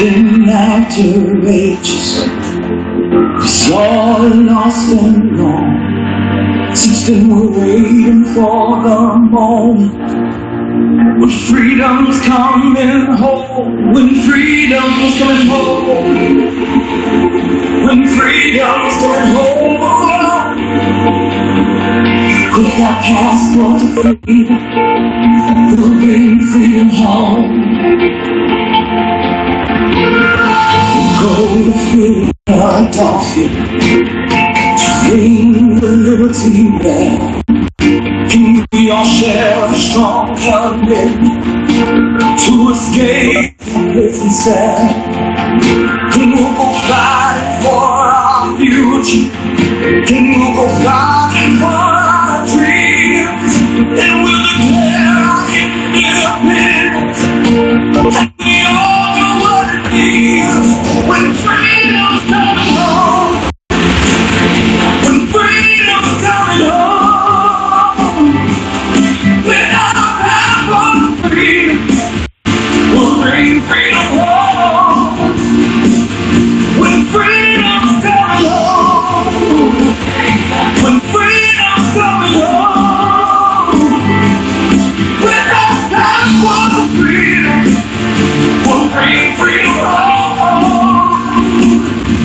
Nothing outrageous, it's all lost and gone. Since then we're waiting for the moment when freedom's coming home, when freedom's coming home, when freedom's coming home. With our passport to freedom, we'll bring freedom home. We'll go through the dolphin to ring the liberty bell. Can we all share a strong commitment to escape from prison cell? Can we go fighting for our future? Can we go fighting for our dreams? And we'll declare our independence. And we all know what it means when freedom's coming home. When freedom's coming home. We'll bring freedom home. When freedom's coming home. When freedom's coming home. With our passport of freedom, we'll bring freedom home.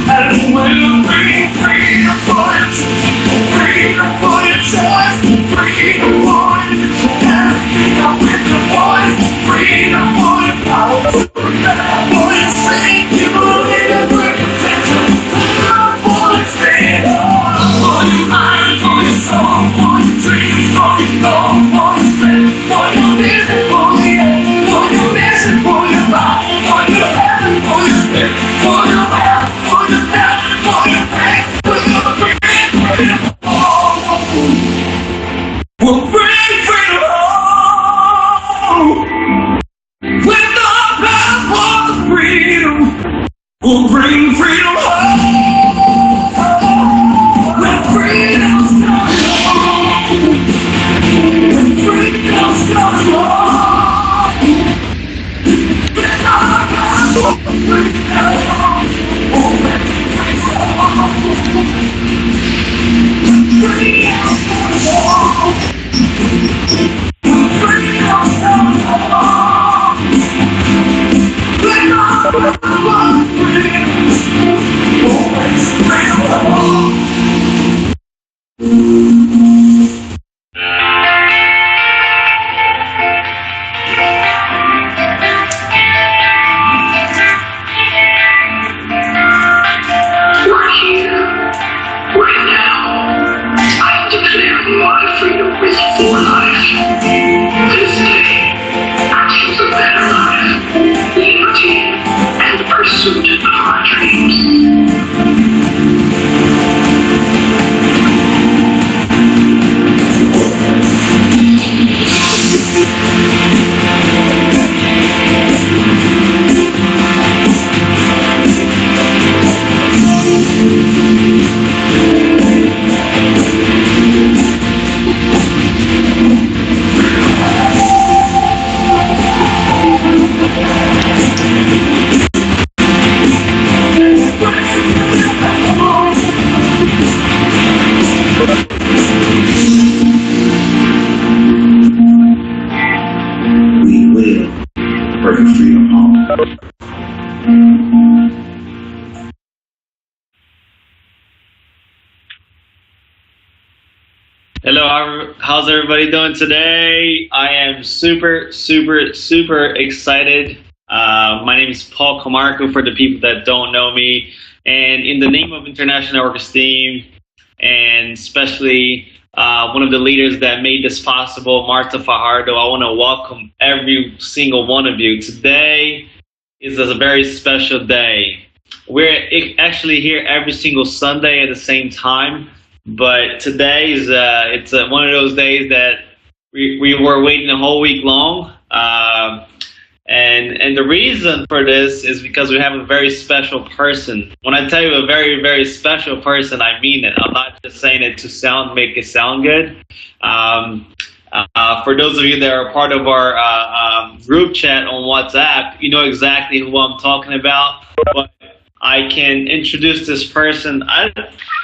And we'll bring freedom for it. Freedom for your choice. Freedom for it. Freedom with your voice. Freedom for your power. Freedom for your strength. You believe in representation. Freedom for your strength. For your mind, for your soul, for your dreams, for your goal, for your strength, for your vision, for the end, for your mission, for your life, for your heaven, for your spirit, for your health, for your death, for your faith, for your freedom. We'll bring freedom home. With the passport of freedom, we'll bring freedom home. When freedom's coming home. When freedom's coming home. With our passport of freedom, we'll bring freedom home. When freedom's coming home. When freedom's coming home. With our passport of freedom, we'll bring freedom home. Pursuit of our dreams. Hello, how's everybody doing today? I am super excited. My name is Paul Camargo for the people that don't know me. And in the name of International Network Esteem, and especially one of the leaders that made this possible, Marta Fajardo, I want to welcome every single one of you. Today is a very special day. We're actually here every single Sunday at the same time. But today is it's one of those days that we were waiting a whole week long, and the reason for this is because we have a very special person. When I tell you a very special person, I mean it. I'm not just saying it to make it sound good. For those of you that are part of our group chat on WhatsApp, you know exactly who I'm talking about. But I can introduce this person.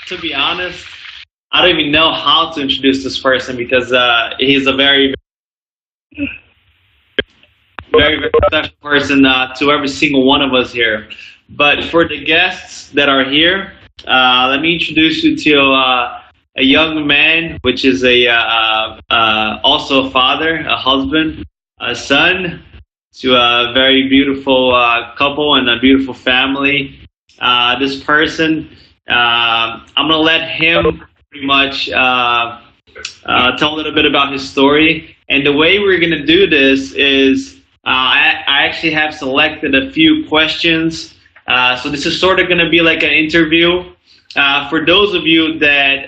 To be honest, I don't even know how to introduce this person because he's a very, very special person to every single one of us here. But for the guests that are here, let me introduce you to a young man, which is also a father, a husband, a son, to a very beautiful couple and a beautiful family. This person, I'm gonna let him pretty much tell a little bit about his story. And the way we're gonna do this is I actually have selected a few questions. So this is sort of gonna be like an interview. For those of you that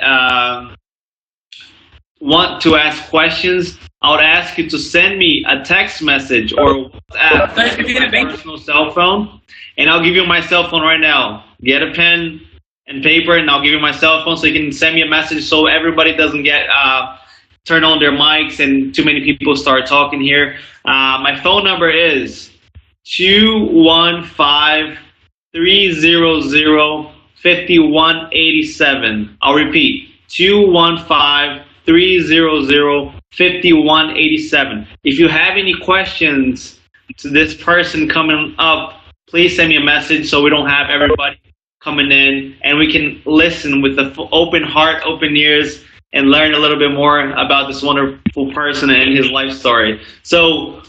want to ask questions, I would ask you to send me a text message or WhatsApp to my personal cell phone, and I'll give you my cell phone right now. Get a pen and paper, and I'll give you my cell phone so you can send me a message so everybody doesn't get turn on their mics and too many people start talking here. My phone number is 215-300-5187. I'll repeat, 215-300-5187. If you have any questions to this person coming up, please send me a message so we don't have everybody coming in, and we can listen with an open heart, open ears, and learn a little bit more about this wonderful person and his life story. So,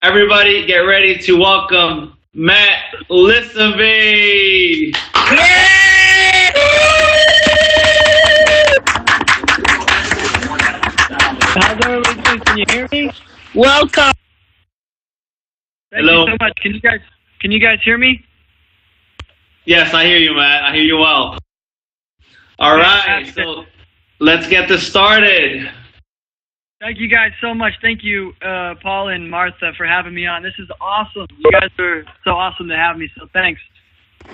everybody get ready to welcome Matt Lisonbee. How's everybody doing? Can you hear me? Welcome. Thank Hello. you so much. Can you guys hear me? Yes, I hear you, Matt. I hear you well. All right, so let's get this started. Thank you guys so much. Thank you, Paul and Martha, for having me on. This is awesome. You guys are so awesome to have me, so thanks.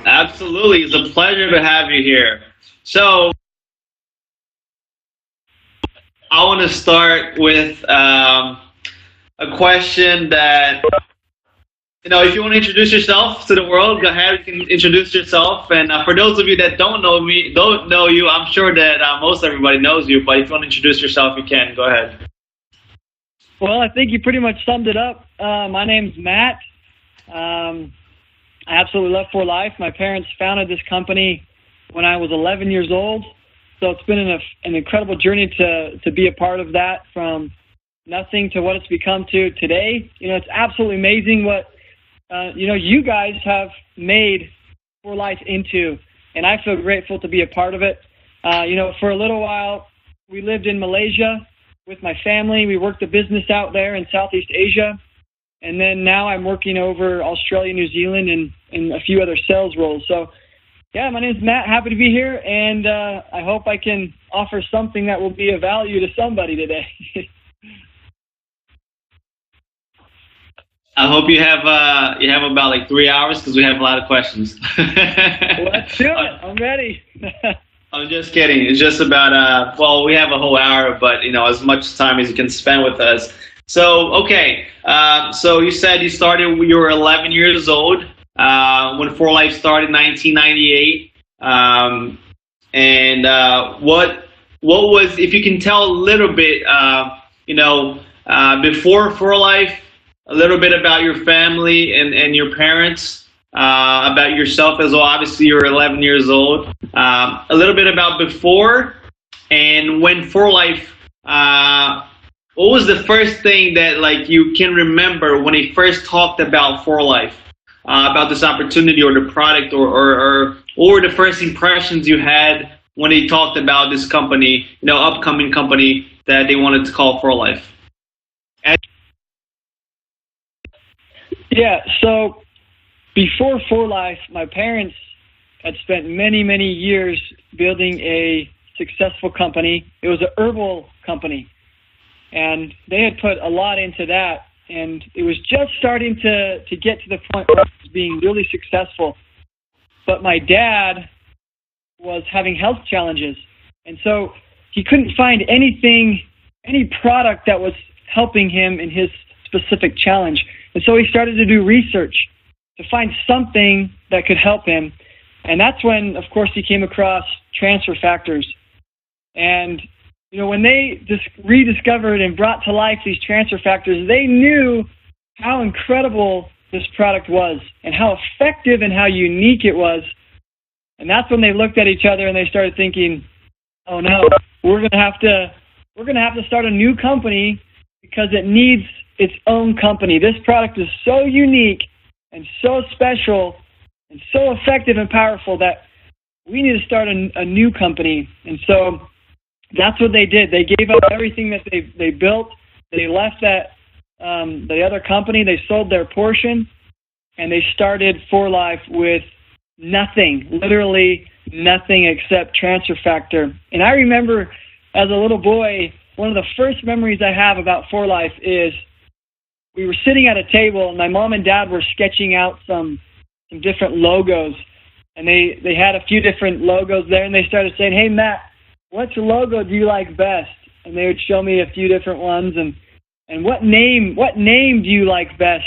Absolutely. It's a pleasure to have you here. So, I want to start with a question that, if you want to introduce yourself to the world, go ahead. You can introduce yourself. And for those of you that don't know you, I'm sure that most everybody knows you. But if you want to introduce yourself, you can. Go ahead. Well, I think you pretty much summed it up. My name's Matt. I absolutely love For Life. My parents founded this company when I was 11 years old. So it's been an incredible journey to be a part of that, from nothing to what it's become to today. It's absolutely amazing what you guys have made For Life into, and I feel grateful to be a part of it. For a little while, we lived in Malaysia with my family. We worked a business out there in Southeast Asia, and then now I'm working over Australia, New Zealand, and a few other sales roles. So, yeah, my name's Matt. Happy to be here, and I hope I can offer something that will be of value to somebody today. I hope you have about like 3 hours because we have a lot of questions. Let's do it. I'm ready. I'm just kidding. It's just about we have a whole hour, but as much time as you can spend with us. So okay, so you said you started when you were 11 years old when For Life started in 1998. And what was, if you can tell a little bit, before For Life, a little bit about your family and your parents, about yourself as well. Obviously, you're 11 years old. A little bit about before and when For Life. What was the first thing that you can remember when he first talked about For Life, about this opportunity or the product, or the first impressions you had when he talked about this company, upcoming company that they wanted to call For Life? Yeah, so before For Life, my parents had spent many, many years building a successful company. It was an herbal company, and they had put a lot into that, and it was just starting to get to the point where it was being really successful. But my dad was having health challenges, and so he couldn't find anything any product that was helping him in his specific challenge. And so he started to do research to find something that could help him. And that's when, of course, he came across transfer factors. And, when they rediscovered and brought to life these transfer factors, they knew how incredible this product was and how effective and how unique it was. And that's when they looked at each other and they started thinking, oh no, we're going to have to start a new company because it needs its own company. This product is so unique and so special and so effective and powerful that we need to start a new company. And so that's what they did. They gave up everything that they built. They left that the other company. They sold their portion, and they started For Life with nothing, literally nothing except transfer factor. And I remember as a little boy, one of the first memories I have about For Life is we were sitting at a table, and my mom and dad were sketching out some different logos. And they had a few different logos there, and they started saying, hey, Matt, which logo do you like best? And they would show me a few different ones, and what name do you like best?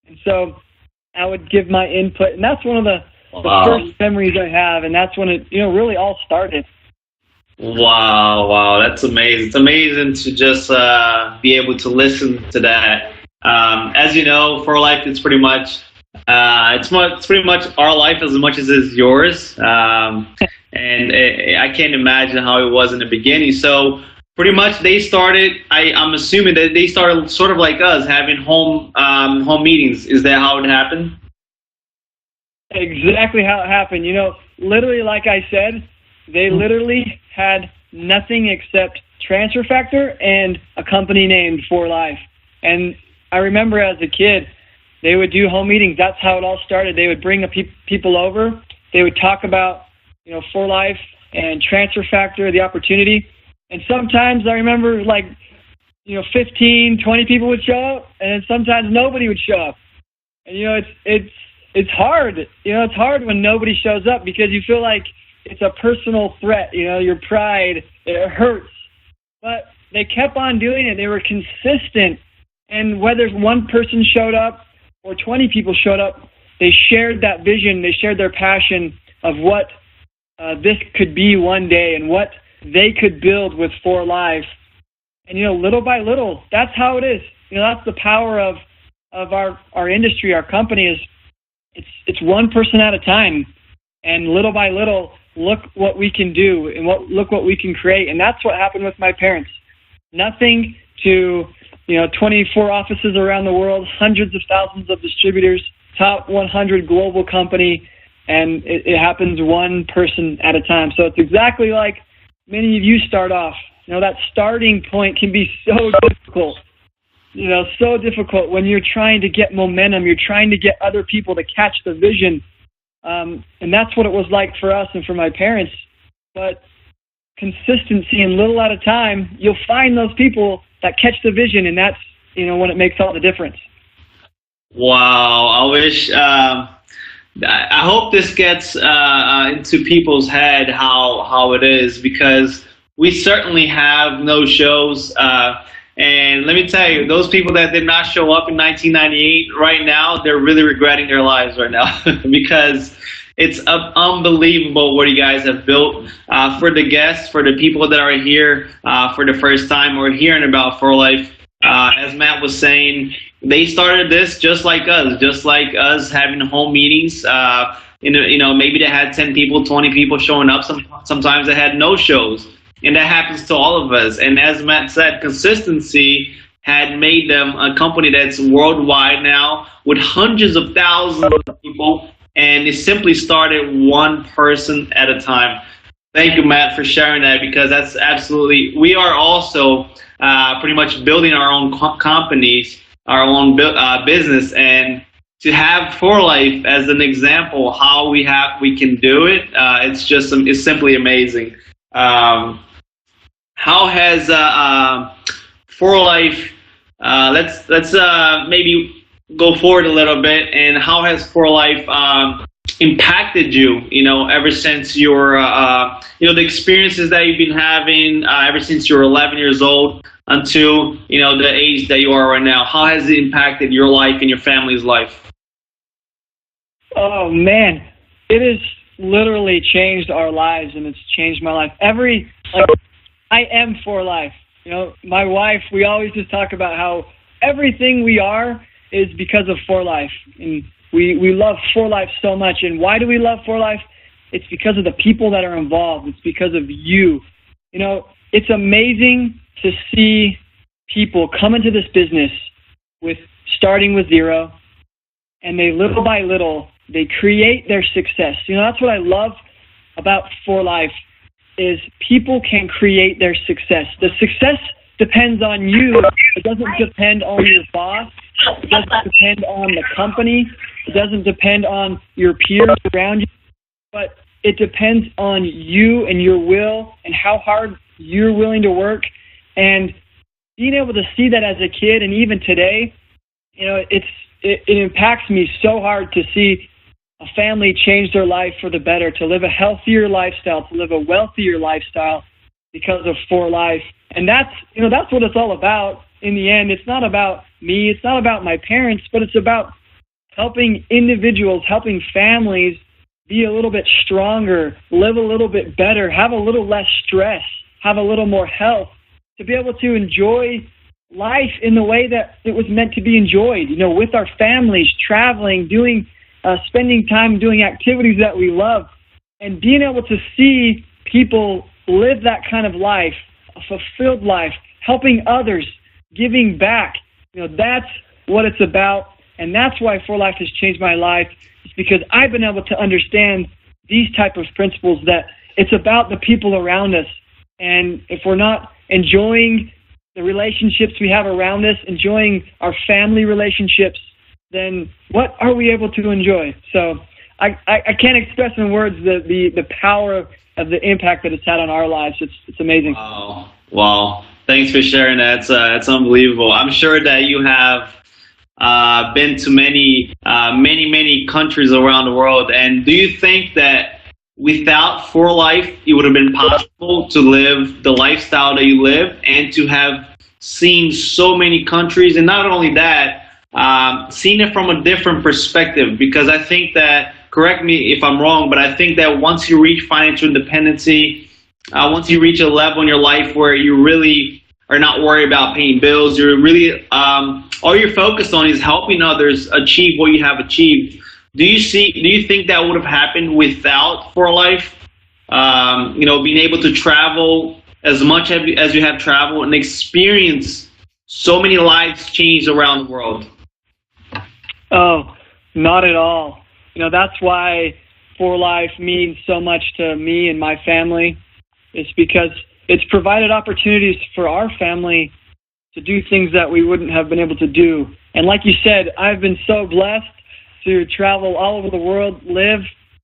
And so I would give my input, and that's one of the first memories I have, and that's when it really all started. Wow, that's amazing. It's amazing to just be able to listen to that. As you know, For Life is pretty much it's pretty much our life as much as it's yours. And I can't imagine how it was in the beginning. So pretty much they started, I'm assuming that they started sort of like us, having home meetings. Is that how it happened? Exactly how it happened. Literally, like I said, they literally had nothing except transfer factor and a company named For Life. And I remember as a kid, they would do home meetings. That's how it all started. They would bring people over. They would talk about For Life and transfer factor, the opportunity. And sometimes I remember 15, 20 people would show up, and then sometimes nobody would show up. And it's hard. It's hard when nobody shows up because you feel like it's a personal threat. Your pride, it hurts. But they kept on doing it. They were consistent. And whether one person showed up or 20 people showed up, they shared that vision. They shared their passion of what this could be one day and what they could build with For Life. And, little by little, that's how it is. That's the power of our industry, our company is it's one person at a time. And little by little, look what we can do and look what we can create. And that's what happened with my parents. Nothing to 24 offices around the world, hundreds of thousands of distributors, top 100 global company, and it happens one person at a time. So it's exactly like many of you start off. That starting point can be so difficult. So difficult when you're trying to get momentum, you're trying to get other people to catch the vision. And that's what it was like for us and for my parents. But consistency and little at a time, you'll find those people that catch the vision, and that's when it makes all the difference. Wow, I wish. I hope this gets into people's head how it is, because we certainly have no shows. And let me tell you, those people that did not show up in 1998, right now, they're really regretting their lives right now because it's unbelievable what you guys have built. For the guests, for the people that are here for the first time or hearing about For Life, as Matt was saying, they started this just like us having home meetings. Maybe they had 10 people, 20 people showing up. Sometimes they had no shows. And that happens to all of us. And as Matt said, consistency had made them a company that's worldwide now with hundreds of thousands of people. And it simply started one person at a time. Thank you, Matt, for sharing that, because that's absolutely, we are also pretty much building our own companies, our own business. And to have For Life as an example, how we can do it, it's simply amazing. How has For Life? Let's maybe go forward a little bit. And how has For Life impacted you? Ever since your the experiences that you've been having ever since you were 11 years old. until the age that you are right now? How has it impacted your life and your family's life? Oh man, it has literally changed our lives, and it's changed my life. I am for life. My wife, we always just talk about how everything we are is because of For Life, and we love For Life so much. And why do we love For Life? It's because of the people that are involved. It's because of you. It's amazing to see people come into this business starting with zero, and they little by little, they create their success. That's what I love about For Life is people can create their success. The success depends on you. It doesn't depend on your boss. It doesn't depend on the company. It doesn't depend on your peers around you. But it depends on you and your will and how hard you're willing to work. And being able to see that as a kid, and even today, it impacts me so hard to see a family change their life for the better, to live a healthier lifestyle, to live a wealthier lifestyle because of For Life. And that's what it's all about in the end. It's not about me, it's not about my parents, but it's about helping individuals, helping families be a little bit stronger, live a little bit better, have a little less stress, have a little more health, to be able to enjoy life in the way that it was meant to be enjoyed, with our families, traveling, spending time doing activities that we love, and being able to see people live that kind of life, a fulfilled life, helping others, giving back. That's what it's about, and that's why For Life has changed my life. It's because I've been able to understand these type of principles, that it's about the people around us. And if we're not enjoying the relationships we have around us, enjoying our family relationships, then what are we able to enjoy? So I can't express in words the power of the impact that it's had on our lives. It's amazing. Wow. Thanks for sharing that. It's unbelievable. I'm sure that you have been to many countries around the world. And do you think that without For Life, it would have been possible to live the lifestyle that you live and to have seen so many countries? And not only that, seen it from a different perspective, because I think that, correct me if I'm wrong, but I think that once you reach financial independency, once you reach a level in your life where you really are not worried about paying bills, you're really, all you're focused on is helping others achieve what you have achieved. Do you think that would have happened without For Life? Being able to travel as much as you have traveled and experience so many lives changed around the world? Oh, not at all. That's why For Life means so much to me and my family. It's because it's provided opportunities for our family to do things that we wouldn't have been able to do. And like you said, I've been so blessed to travel all over the world, live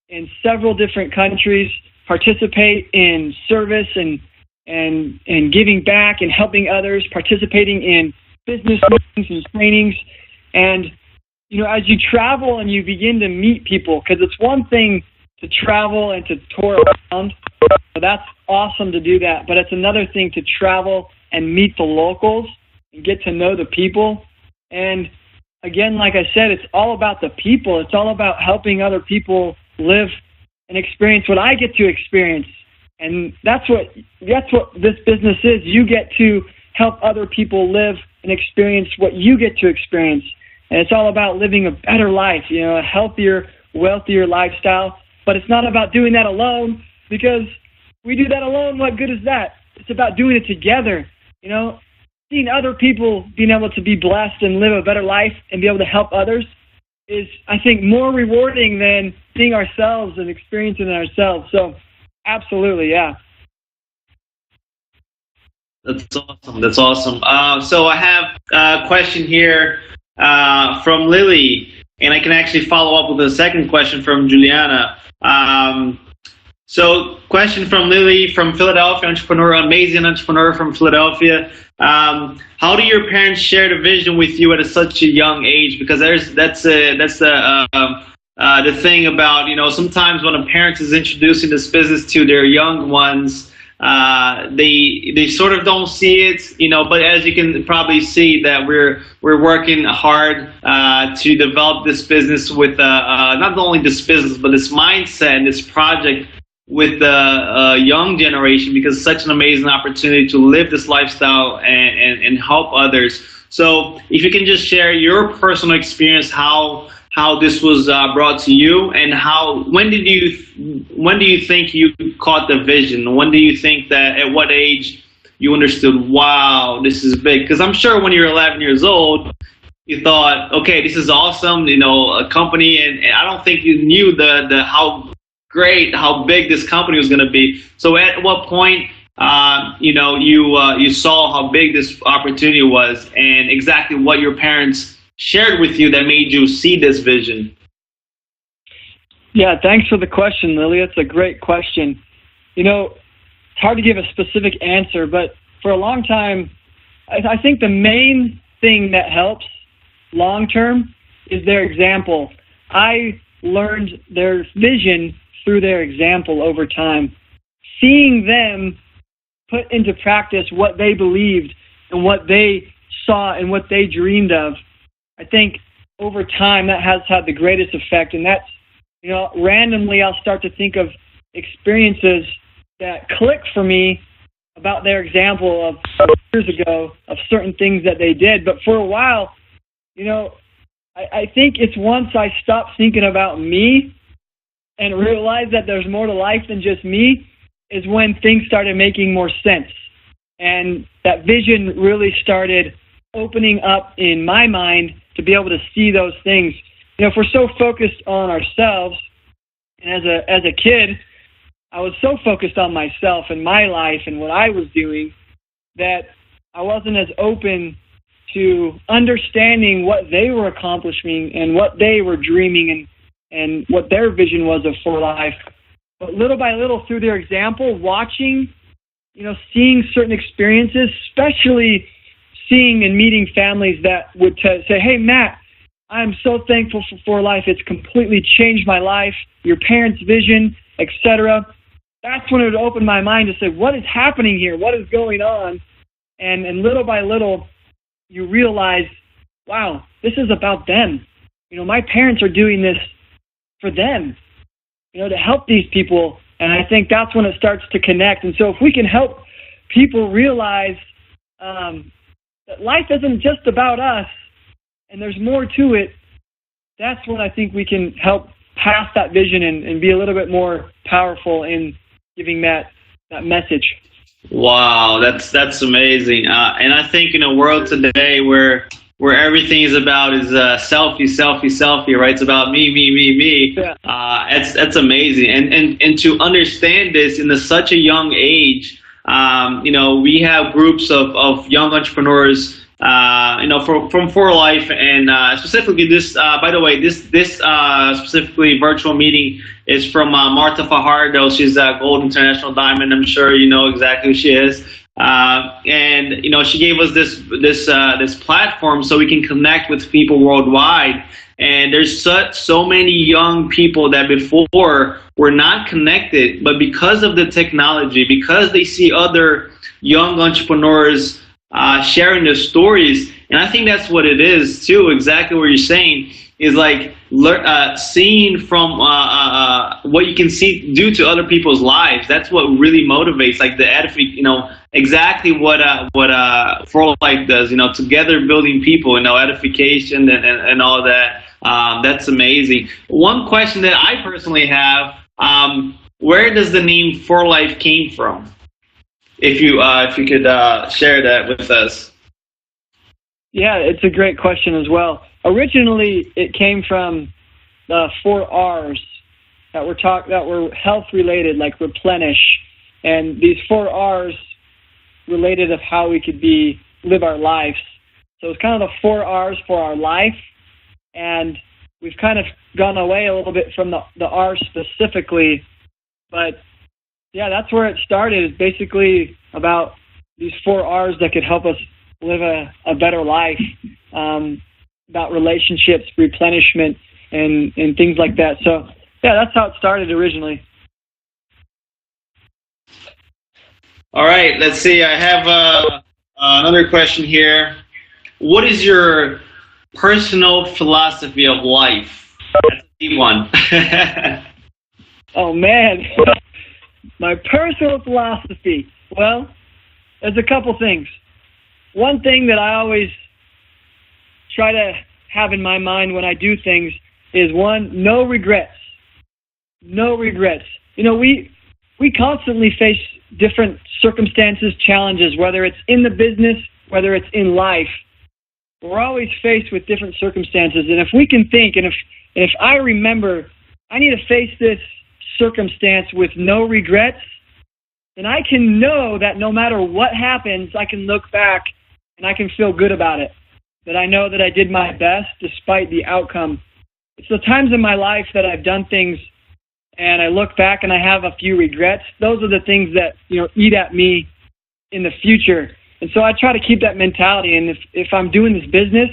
in several different countries, participate in service and giving back and helping others, participating in business meetings and trainings. And as you travel and you begin to meet people, because it's one thing to travel and to tour around, so that's awesome to do that, but it's another thing to travel and meet the locals and get to know the people. And again, like I said, it's all about the people. It's all about helping other people live and experience what I get to experience. And that's what this business is. You get to help other people live and experience what you get to experience. And it's all about living a better life, a healthier, wealthier lifestyle. But it's not about doing that alone, because we do that alone, what good is that? It's about doing it together, Seeing other people being able to be blessed and live a better life and be able to help others is, I think, more rewarding than seeing ourselves and experiencing it ourselves. So, absolutely, yeah. That's awesome. So I have a question here from Lily, and I can actually follow up with a second question from Juliana. So question from Lily from Philadelphia, amazing entrepreneur from Philadelphia. How do your parents share the vision with you at such a young age? Because that's the thing about, sometimes when a parent is introducing this business to their young ones, they sort of don't see it, but as you can probably see that we're working hard to develop this business with not only this business but this mindset and this project with the young generation, because it's such an amazing opportunity to live this lifestyle and help others. So if you can just share your personal experience, how this was brought to you, and when do you think you caught the vision? When do you think that, at what age you understood, wow, this is big? Because I'm sure when you're 11 years old, you thought, okay, this is awesome, a company, and I don't think you knew how big this company was going to be. So at what point, you saw how big this opportunity was, and exactly what your parents shared with you that made you see this vision? Yeah, thanks for the question, Lily. It's a great question. It's hard to give a specific answer, but for a long time, I think the main thing that helps long term is their example. I learned their vision through their example over time, seeing them put into practice what they believed and what they saw and what they dreamed of. I think over time that has had the greatest effect, and that's, randomly I'll start to think of experiences that click for me about their example of years ago of certain things that they did. But for a while, I think it's once I stopped thinking about me and realized that there's more to life than just me is when things started making more sense. And that vision really started opening up in my mind to be able to see those things. If we're so focused on ourselves, and as a kid, I was so focused on myself and my life and what I was doing that I wasn't as open to understanding what they were accomplishing and what they were dreaming and what their vision was for life. But little by little, through their example, watching, seeing certain experiences, especially seeing and meeting families that would say, hey, Matt, I'm so thankful for life. It's completely changed my life, your parents' vision, etc. That's when it would open my mind to say, what is happening here? What is going on? And little by little, you realize, wow, this is about them. My parents are doing this for them, to help these people. And I think that's when it starts to connect. And so if we can help people realize that life isn't just about us and there's more to it, that's when I think we can help pass that vision and be a little bit more powerful in giving that message. Wow, that's amazing. And I think in a world today where everything is about selfie, right? It's about me. Yeah. That's amazing. And to understand this in such a young age, we have groups of young entrepreneurs, from For Life, and specifically this. By the way, this specifically virtual meeting is from Marta Fajardo. She's a Gold International Diamond. I'm sure you know exactly who she is. And she gave us this platform so we can connect with people worldwide. And there's so many young people that before were not connected, but because of the technology, because they see other young entrepreneurs sharing their stories, and I think that's what it is too. Exactly what you're saying is like seeing from what you can see due to other people's lives. That's what really motivates, like the exactly what For Life does. Together building people, edification and all that. That's amazing. One question that I personally have: where does the name For Life came from? If you could share that with us. Yeah, it's a great question as well. Originally, it came from the 4 R's that were health related, like replenish, and these 4 R's related of how we could live our lives. So it's kind of the 4 R's for our life, and we've kind of gone away a little bit from the R specifically, but yeah, that's where it started. Is basically about these 4 R's that could help us live a better life, about relationships, replenishment, and things like that. So yeah, that's how it started originally. All right, let's see. I have another question here. What is your personal philosophy of life? That's a deep one. Oh man, my personal philosophy. Well, there's a couple things. One thing that I always try to have in my mind when I do things is one, no regrets. No regrets. You know, we constantly face different circumstances, challenges, whether it's in the business, whether it's in life. We're always faced with different circumstances, and if we can think, and if I remember, I need to face this circumstance with no regrets, then I can know that no matter what happens, I can look back and I can feel good about it. That I know that I did my best despite the outcome. It's the times in my life that I've done things and I look back and I have a few regrets. Those are the things that, eat at me in the future. And so I try to keep that mentality. And if I'm doing this business,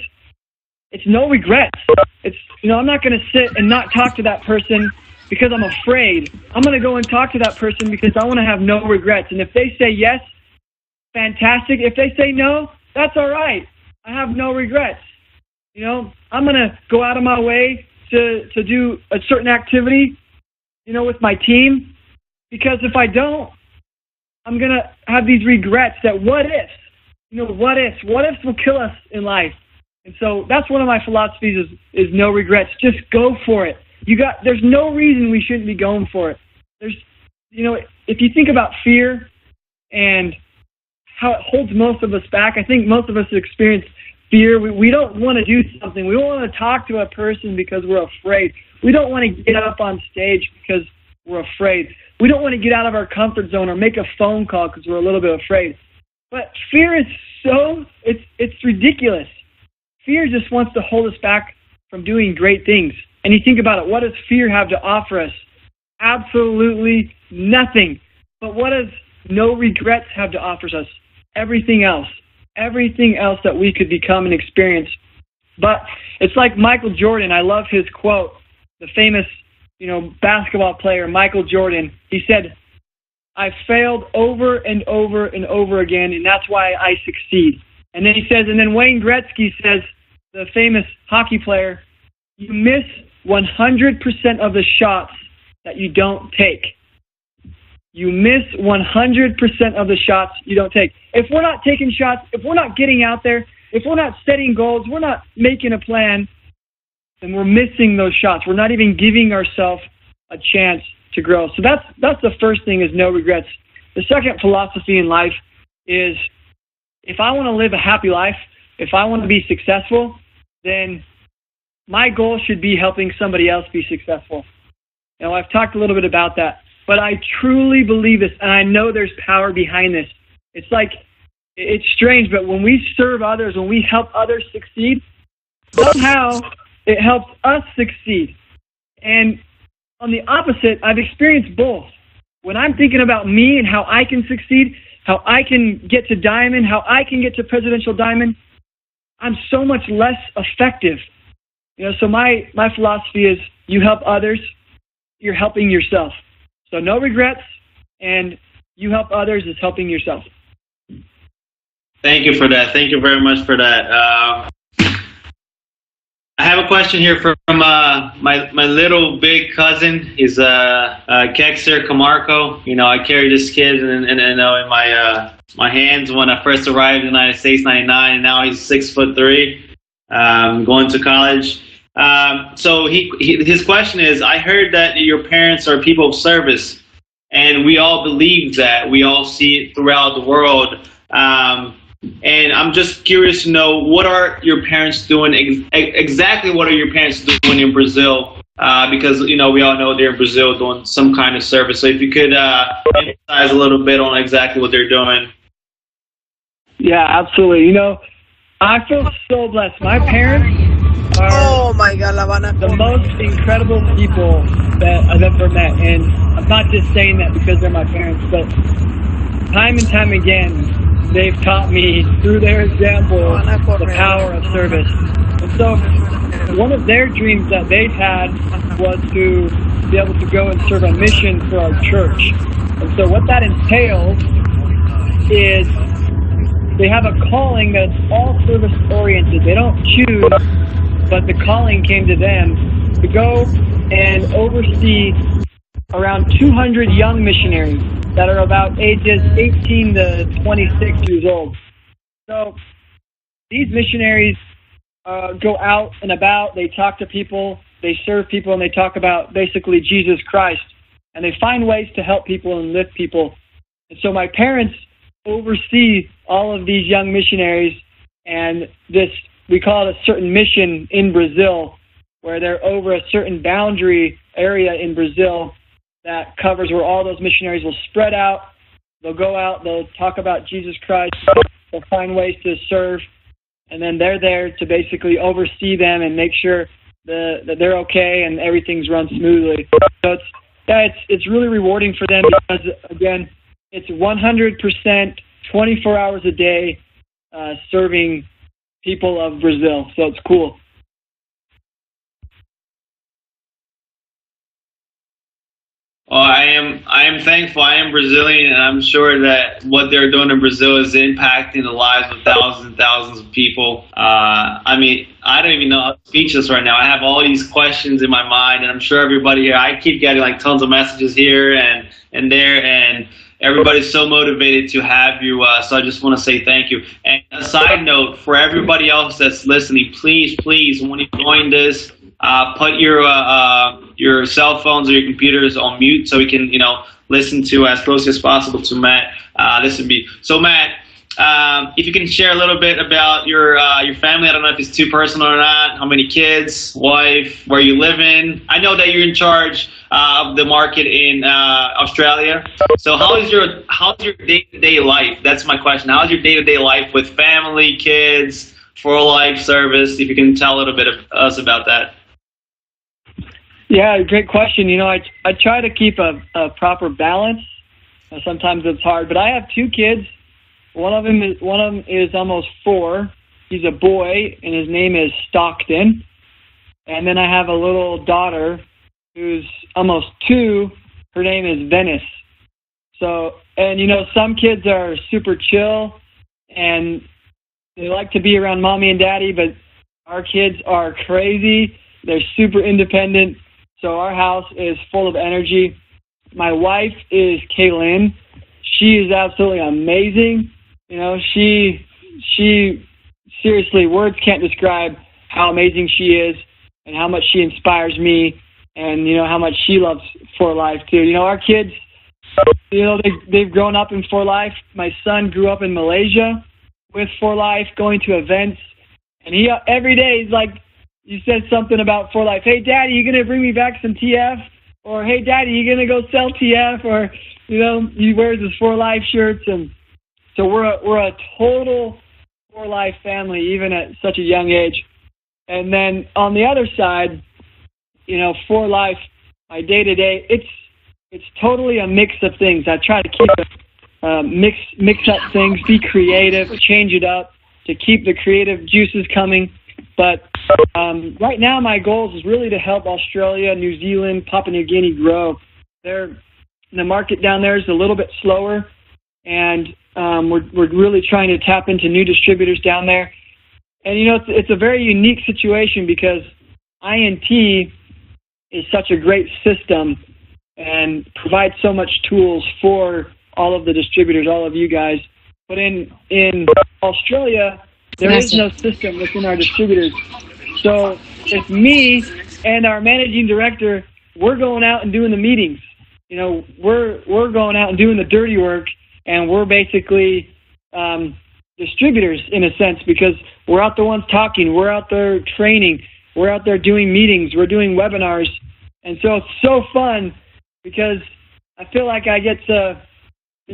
it's no regrets. It's, I'm not going to sit and not talk to that person because I'm afraid. I'm going to go and talk to that person because I want to have no regrets. And if they say yes, fantastic. If they say no, that's all right. I have no regrets. I'm going to go out of my way to do a certain activity, with my team, because if I don't, I'm going to have these regrets that what ifs will kill us in life. And so that's one of my philosophies is no regrets. Just go for it. There's no reason we shouldn't be going for it. There's, if you think about fear and how it holds most of us back, I think most of us experience fear. We don't want to do something. We don't want to talk to a person because we're afraid. We don't want to get up on stage because we're afraid. We don't want to get out of our comfort zone or make a phone call because we're a little bit afraid. But fear is it's ridiculous. Fear just wants to hold us back from doing great things. And you think about it, what does fear have to offer us? Absolutely nothing. But what does no regrets have to offer us? Everything else. Everything else that we could become and experience. But it's like Michael Jordan. I love his quote. The famous, basketball player, Michael Jordan. He said, "I failed over and over and over again, and that's why I succeed." And then he says, and then Wayne Gretzky says, the famous hockey player, "You miss 100% of the shots that you don't take." You miss 100% of the shots you don't take. If we're not taking shots, if we're not getting out there, if we're not setting goals, we're not making a plan, then we're missing those shots. We're not even giving ourselves a chance to grow. So that's the first thing, is no regrets. The second philosophy in life is, if I want to live a happy life, if I want to be successful, then my goal should be helping somebody else be successful. I've talked a little bit about that, but I truly believe this, and I know there's power behind this. It's strange, but when we serve others, when we help others succeed, somehow it helps us succeed. And on the opposite, I've experienced both. When I'm thinking about me and how I can succeed, how I can get to diamond, how I can get to presidential diamond, I'm so much less effective. So my philosophy is, you help others, you're helping yourself. So no regrets, and you help others is helping yourself. Thank you for that. Thank you very much for that. I have a question here from my little big cousin. He's Kexer Camargo. I carry this kid in my hands when I first arrived in the United States, '99, and now he's 6'3", going to college. So his question is, I heard that your parents are people of service, and we all believe that. We all see it throughout the world. And I'm just curious to know, what are your parents doing? Exactly what are your parents doing in Brazil? Because, we all know they're in Brazil doing some kind of service. So if you could emphasize a little bit on exactly what they're doing. Yeah, absolutely. I feel so blessed. My parents are the most incredible people that I've ever met. And I'm not just saying that because they're my parents, but time and time again, they've taught me through their example the power of service. And so one of their dreams that they've had was to be able to go and serve a mission for our church. And so what that entails is they have a calling that's all service oriented. They don't choose, but the calling came to them to go and oversee around 200 young missionaries that are about ages 18 to 26 years old. So these missionaries go out and about, they talk to people, they serve people, and they talk about basically Jesus Christ. And they find ways to help people and lift people. And so my parents oversee all of these young missionaries, and this, we call it a certain mission in Brazil, where they're over a certain boundary area in Brazil that covers where all those missionaries will spread out. They'll go out, they'll talk about Jesus Christ, they'll find ways to serve, and then they're there to basically oversee them and make sure that they're okay and everything's run smoothly. So it's really rewarding for them because, again, it's 100%, 24 hours a day, serving people of Brazil. So it's cool. Well, I am thankful. I am Brazilian, and I'm sure that what they're doing in Brazil is impacting the lives of thousands and thousands of people. I mean, I don't even know. I'm speechless right now. I have all these questions in my mind, and I'm sure everybody here, I keep getting like tons of messages here and there, and everybody's so motivated to have you. So I just want to say thank you. And a side note for everybody else that's listening, please, when you join this, put your cell phones or your computers on mute so we can, listen to as closely as possible to Matt. Lisonbee. So Matt, if you can share a little bit about your family. I don't know if it's too personal or not. How many kids, wife, where you live in. I know that you're in charge of the market in Australia. So how's your day-to-day life? That's my question. How's your day-to-day life with family, kids, for life service? If you can tell a little bit of us about that. Yeah, great question. I try to keep a proper balance. Sometimes it's hard, but I have two kids. One of them is almost 4. He's a boy, and his name is Stockton. And then I have a little daughter who's almost 2. Her name is Venice. So, and some kids are super chill, and they like to be around mommy and daddy, but our kids are crazy. They're super independent. So our house is full of energy. My wife is Kaylin. She is absolutely amazing. She seriously, words can't describe how amazing she is and how much she inspires me, and how much she loves For Life too. Our kids, they've grown up in For Life. My son grew up in Malaysia with For Life, going to events, and he every day is like, you said something about For Life. Hey, Daddy, you gonna bring me back some TF? Or hey, Daddy, you gonna go sell TF? Or he wears his For Life shirts, and so we're a total For Life family, even at such a young age. And then on the other side, For Life, my day to day, it's totally a mix of things. I try to keep it mix up things, be creative, change it up to keep the creative juices coming. But right now, my goal is really to help Australia, New Zealand, Papua New Guinea grow. The market down there is a little bit slower, and we're really trying to tap into new distributors down there. And it's a very unique situation because INT is such a great system and provides so much tools for all of the distributors, all of you guys. But in Australia, there is no system within our distributors. So it's me and our managing director, we're going out and doing the meetings. We're going out and doing the dirty work, and we're basically distributors in a sense because we're out the ones talking, we're out there training, we're out there doing meetings, we're doing webinars. And so it's so fun because I feel like I get to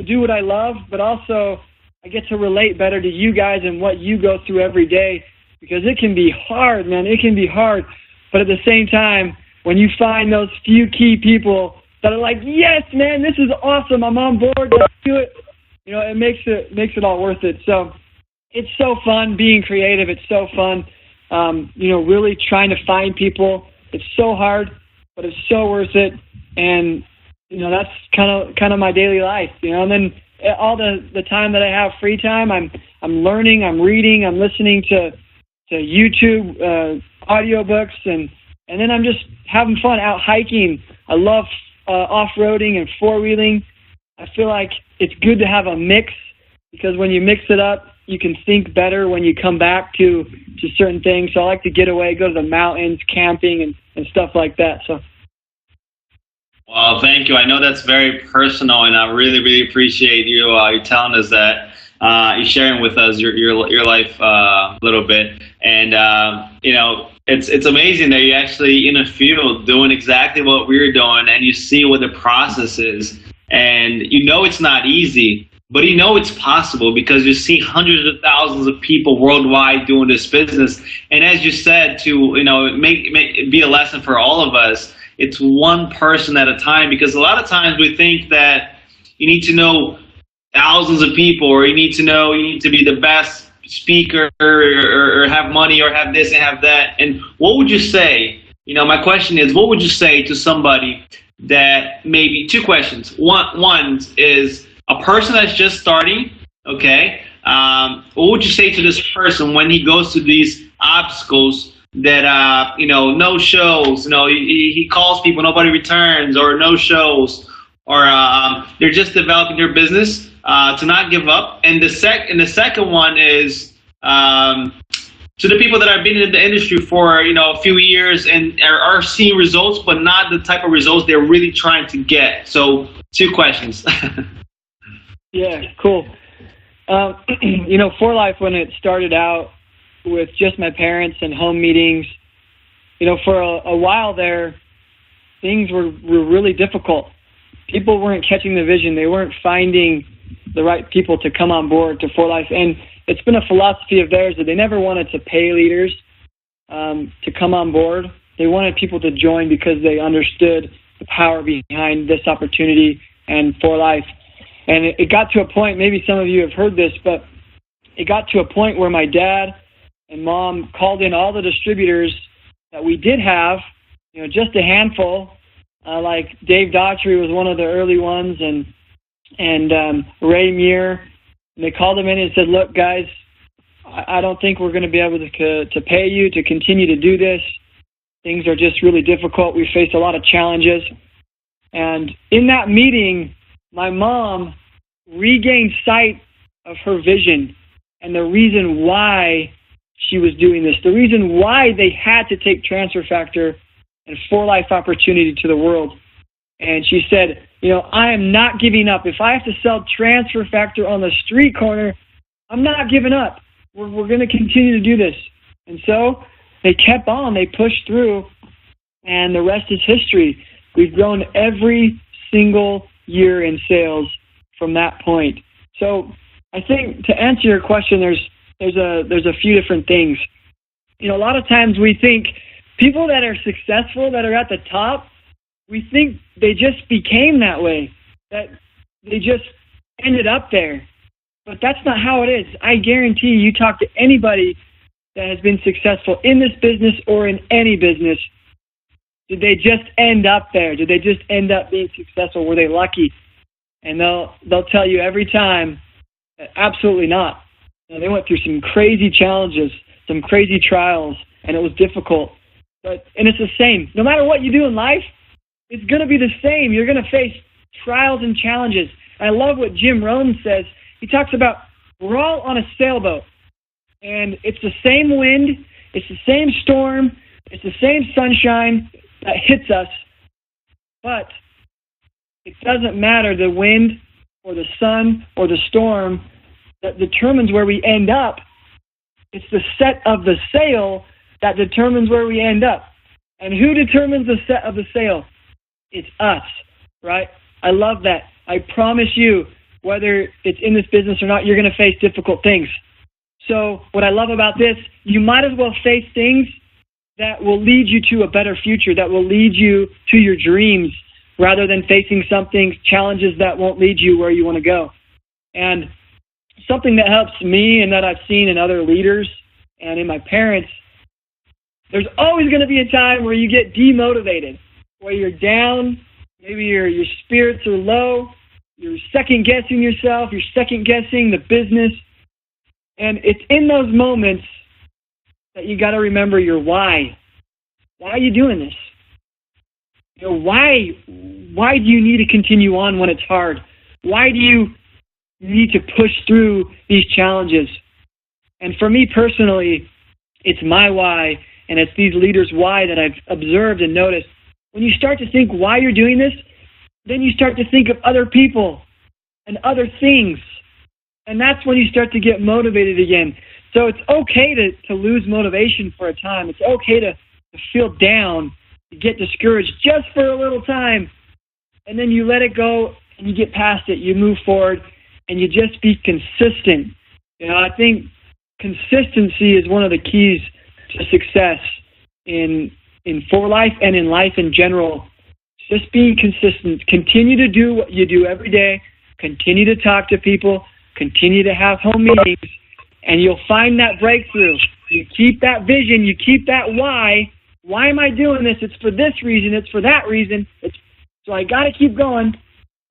do what I love, but also I get to relate better to you guys and what you go through every day, because it can be hard, man. It can be hard. But at the same time, when you find those few key people that are like, yes, man, this is awesome, I'm on board, let's do it, it makes it all worth it. So it's so fun being creative. It's so fun, really trying to find people. It's so hard, but it's so worth it. And, that's kind of my daily life, and then all the time that I have free time, I'm learning, I'm reading, I'm listening to YouTube audiobooks, and then I'm just having fun out hiking. I love off-roading and four-wheeling. I feel like it's good to have a mix, because when you mix it up, you can think better when you come back to certain things. So I like to get away, go to the mountains, camping, and stuff like that. So. Well, thank you. I know that's very personal, and I really, really appreciate you telling us that. You sharing with us your life a little bit, and it's amazing that you're actually in a field doing exactly what we're doing, and you see what the process is, and it's not easy, but it's possible, because you see hundreds of thousands of people worldwide doing this business, and as you said, to be a lesson for all of us. It's one person at a time, because a lot of times we think that you need to know thousands of people, or you need to be the best speaker, or have money, or have this and have that. And what would you say? My question is, what would you say to somebody that, maybe two questions. One is a person that's just starting, okay? What would you say to this person when he goes to these obstacles that, no shows, he calls people, nobody returns, or no shows, or they're just developing their business, to not give up. And the second one is to the people that have been in the industry for a few years and are seeing results, but not the type of results they're really trying to get. So 2 questions. Yeah, cool. For Life, when it started out with just my parents and home meetings, for a while there, things were really difficult. People weren't catching the vision. They weren't finding the right people to come on board to For Life. And it's been a philosophy of theirs that they never wanted to pay leaders to come on board. They wanted people to join because they understood the power behind this opportunity and For Life. And it got to a point, maybe some of you have heard this, but it got to a point where my dad and mom called in all the distributors that we did have, just a handful, like Dave Daughtry was one of the early ones, and Ray Muir. And they called them in and said, look, guys, I don't think we're going to be able to pay you to continue to do this. Things are just really difficult. We faced a lot of challenges. And in that meeting, my mom regained sight of her vision and the reason why she was doing this, the reason why they had to take Transfer Factor and For Life opportunity to the world. And she said, I am not giving up. If I have to sell Transfer Factor on the street corner, I'm not giving up. We're going to continue to do this. And so they kept on. They pushed through, and the rest is history. We've grown every single year in sales from that point. So I think to answer your question, there's a few different things. A lot of times we think people that are successful, that are at the top, we think they just became that way, that they just ended up there. But that's not how it is. I guarantee you talk to anybody that has been successful in this business or in any business, did they just end up there? Did they just end up being successful? Were they lucky? And they'll tell you every time, absolutely not. They went through some crazy challenges, some crazy trials, and it was difficult. And it's the same. No matter what you do in life, it's going to be the same. You're going to face trials and challenges. I love what Jim Rohn says. He talks about we're all on a sailboat, and it's the same wind, it's the same storm, it's the same sunshine that hits us, but it doesn't matter the wind or the sun or the storm that determines where we end up. It's the set of the sail that determines where we end up. And who determines the set of the sail? It's us, right? I love that. I promise you, whether it's in this business or not, you're going to face difficult things. So what I love about this, you might as well face things that will lead you to a better future, that will lead you to your dreams, rather than facing challenges that won't lead you where you want to go. And something that helps me and that I've seen in other leaders and in my parents, there's always going to be a time where you get demotivated, where you're down, maybe your spirits are low, you're second guessing yourself, you're second guessing the business. And it's in those moments that you got to remember your why. Why are you doing this? You know, why do you need to continue on when it's hard? Why do you need to push through these challenges? And for me personally, it's my why, and it's these leaders' why that I've observed and noticed. When you start to think why you're doing this, then you start to think of other people and other things. And that's when you start to get motivated again. So it's okay to lose motivation for a time. It's okay to feel down, to get discouraged just for a little time. And then you let it go and you get past it. You move forward and you just be consistent. You know, I think consistency is one of the keys to success in for life and in life in general. Just being consistent. Continue to do what you do every day. Continue to talk to people. Continue to have home meetings. And you'll find that breakthrough. You keep that vision. You keep that why. Why am I doing this? It's for this reason. It's for that reason. So I got to keep going.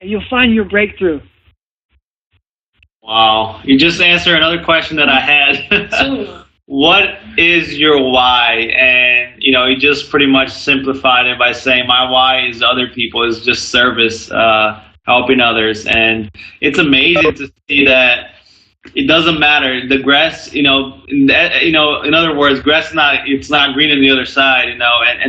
And you'll find your breakthrough. Wow. You just answered another question that I had. What is your why? And, you know, you just pretty much simplified it by saying my why is other people, is just service, helping others. And it's amazing to see that it doesn't matter. The grass, in other words, grass it's not green on the other side, and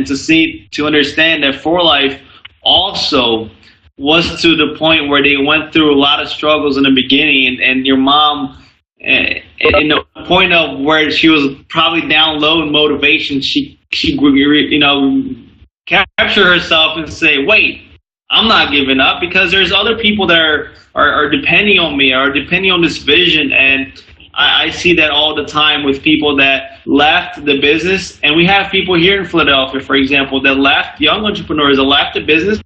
to understand that For Life also was to the point where they went through a lot of struggles in the beginning, and your mom, in the point of where she was probably down low in motivation, she capture herself and say, wait, I'm not giving up, because there's other people that are depending on me, or depending on this vision. And I see that all the time with people that left the business. And we have people here in Philadelphia, for example, that left, young entrepreneurs that left the business.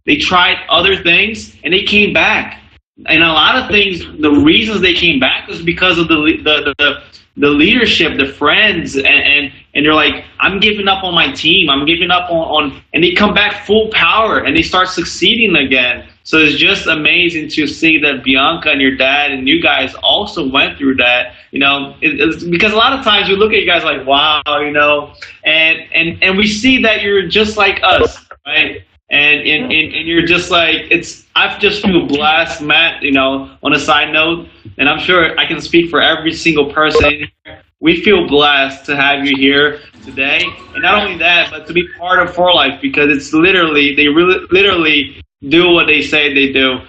They tried other things and they came back. And a lot of things, the reasons they came back was because of the leadership, the friends, and they're like, I'm giving up on my team. I'm giving up on, and they come back full power and they start succeeding again. So it's just amazing to see that Bianca and your dad and you guys also went through that, it's because a lot of times we look at you guys like, wow, and we see that you're just like us, right? And you're just like, I just feel blessed, Matt, on a side note, and I'm sure I can speak for every single person. We feel blessed to have you here today. And not only that, but to be part of For Life, because it's literally, they literally do what they say they do.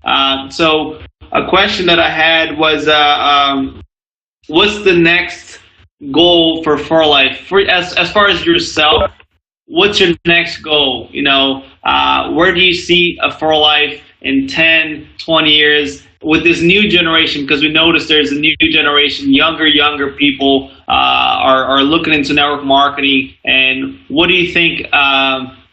So a question that I had was, what's the next goal for Life? As far as yourself, what's your next goal? Where do you see a For Life in 10, 20 years with this new generation? Because we notice there's a new generation, younger people are looking into network marketing. And what do you think,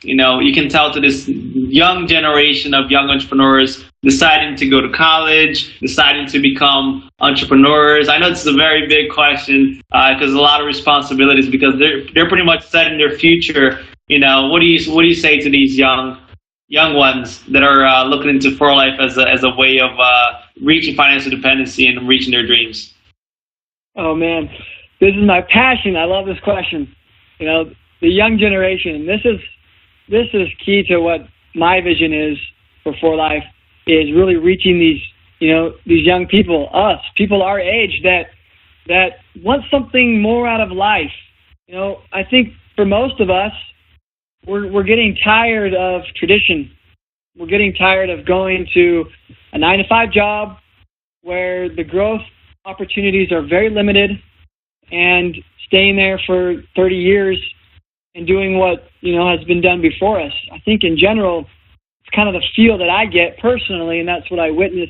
you can tell to this young generation of young entrepreneurs deciding to go to college, deciding to become entrepreneurs? I know this is a very big question because a lot of responsibilities, because they're pretty much setting their future. What do you say to these young ones that are looking into For Life as a way of reaching financial dependency and reaching their dreams? Oh man, this is my passion. I love this question. The young generation. This is key to what my vision is for Life, is really reaching these young people, us, people our age that want something more out of life. I think for most of us, we're getting tired of tradition. We're getting tired of going to a 9-to-5 job where the growth opportunities are very limited, and staying there for 30 years and doing what has been done before us. I think in general, it's kind of the feel that I get personally, and that's what I witness.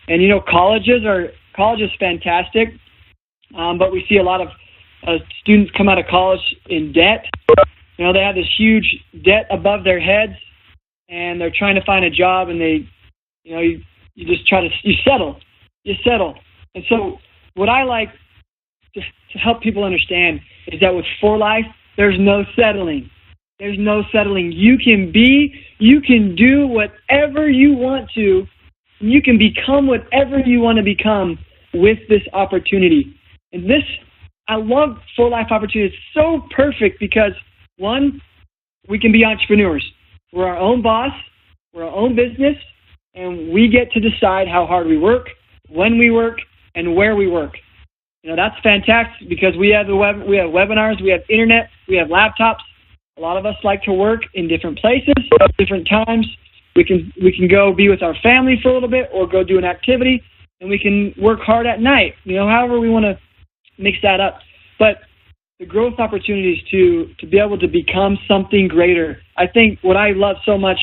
And college is fantastic, but we see a lot of students come out of college in debt. They have this huge debt above their heads, and they're trying to find a job, and they, you just try to, you settle. And so what I like to help people understand is that with For Life, there's no settling. There's no settling. You can do whatever you want to and you can become whatever you want to become with this opportunity. And this, I love For Life opportunity. It's so perfect because, one, we can be entrepreneurs. We're our own boss. We're our own business, and we get to decide how hard we work, when we work, and where we work. That's fantastic because we have we have webinars, we have internet, we have laptops. A lot of us like to work in different places, different times. We can go be with our family for a little bit or go do an activity, and we can work hard at night. However we want to mix that up. But the growth opportunities to be able to become something greater. I think what I love so much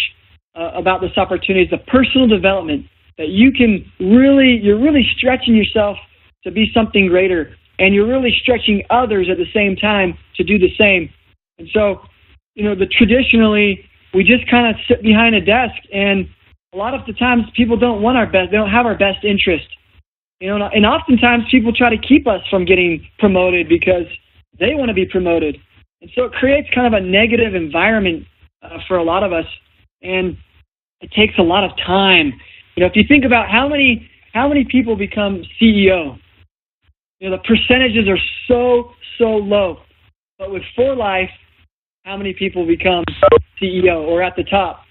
about this opportunity is the personal development that you're really stretching yourself to be something greater, and you're really stretching others at the same time to do the same. And so, traditionally, we just kind of sit behind a desk, and a lot of the times people don't want our best. They don't have our best interest. And oftentimes people try to keep us from getting promoted because they want to be promoted. And so it creates kind of a negative environment for a lot of us, and it takes a lot of time. If you think about how many people become CEO, the percentages are so low. But with For Life, how many people become CEO or at the top?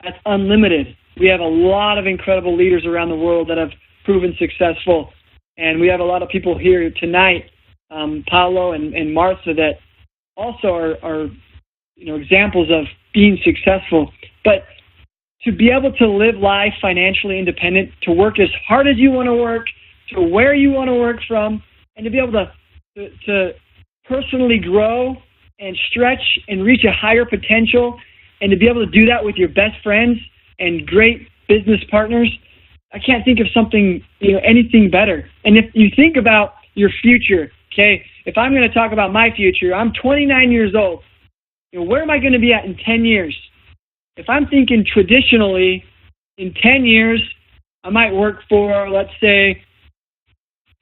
That's unlimited. We have a lot of incredible leaders around the world that have proven successful, and we have a lot of people here tonight, Paolo and Martha, that also are examples of being successful. But to be able to live life financially independent, to work as hard as you want to work, to where you want to work from, and to be able to personally grow and stretch and reach a higher potential, and to be able to do that with your best friends and great business partners, I can't think of something, anything better. And if you think about your future, okay, if I'm going to talk about my future, I'm 29 years old. Where am I going to be at in 10 years? If I'm thinking traditionally, in 10 years, I might work for, let's say,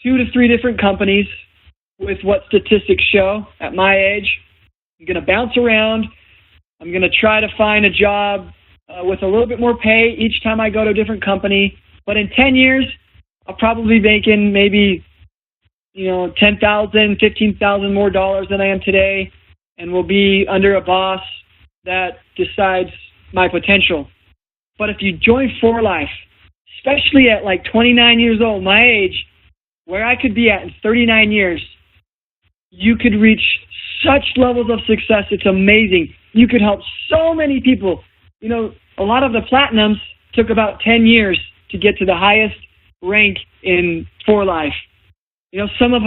2 to 3 different companies with what statistics show at my age. I'm going to bounce around. I'm going to try to find a job with a little bit more pay each time I go to a different company. But in 10 years, I'll probably be making maybe, $10,000, $15,000 more dollars than I am today, and will be under a boss that decides my potential. But if you join For Life, especially at like 29 years old, my age, where I could be at in 39 years, you could reach such levels of success. It's amazing. You could help so many people. A lot of the platinums took about 10 years to get to the highest rank in For Life. Some of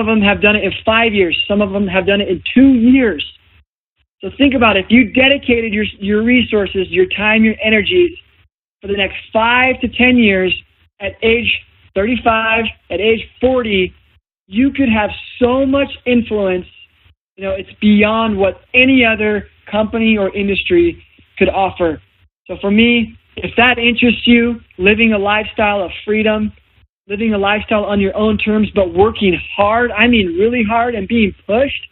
them have done it in 5 years. Some of them have done it in 2 years. So think about it. If you dedicated your resources, your time, your energies for the next 5 to 10 years, at age 35, at age 40, you could have so much influence. It's beyond what any other company or industry could offer. So for me, if that interests you, living a lifestyle of freedom, living a lifestyle on your own terms, but working hard, I mean really hard, and being pushed,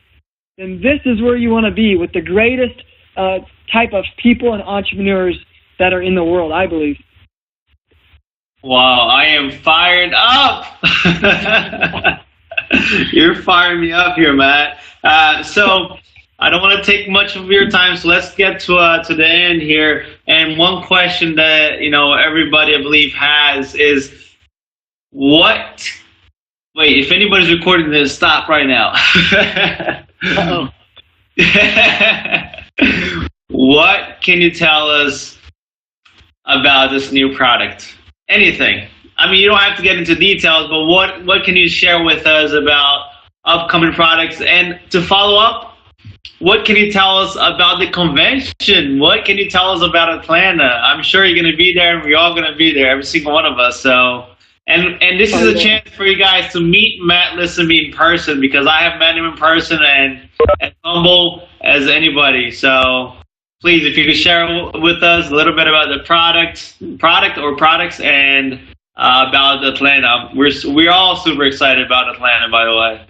then this is where you want to be, with the greatest type of people and entrepreneurs that are in the world, I believe. Wow, I am fired up. You're firing me up here, Matt. So I don't want to take much of your time, so let's get to the end here. And one question that everybody, I believe, has is, if anybody's recording this, stop right now. Uh-oh. What can you tell us about this new product? Anything. I mean, you don't have to get into details, but what can you share with us about upcoming products? And to follow up, what can you tell us about the convention? What can you tell us about Atlanta? I'm sure you're going to be there, and we're all going to be there, every single one of us. So, and this is a chance for you guys to meet Matt Lisonbee in person, because I have met him in person and as humble as anybody. So please, if you could share with us a little bit about the product or products, and about Atlanta. We're all super excited about Atlanta, by the way.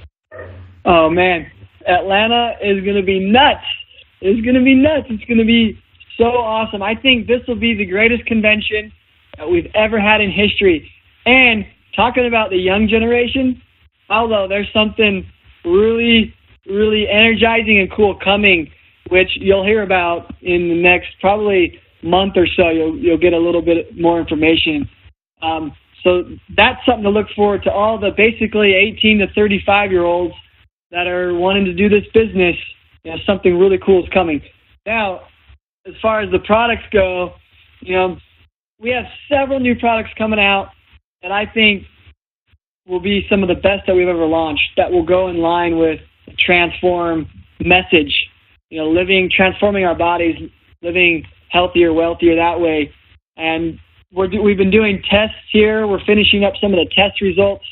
Oh man, Atlanta is going to be nuts. It's going to be nuts. It's going to be so awesome. I think this will be the greatest convention that we've ever had in history. And talking about the young generation, although there's something really, really energizing and cool coming, which you'll hear about in the next probably month or so. You'll get a little bit more information. So that's something to look forward to all the basically 18 to 35-year-olds that are wanting to do this business. You know, something really cool is coming. Now, as far as the products go, you know, we have several new products coming out that I think will be some of the best that we've ever launched, that will go in line with the transform message, you know, transforming our bodies, living healthier, wealthier that way. And we've been doing tests here. We're finishing up some of the test results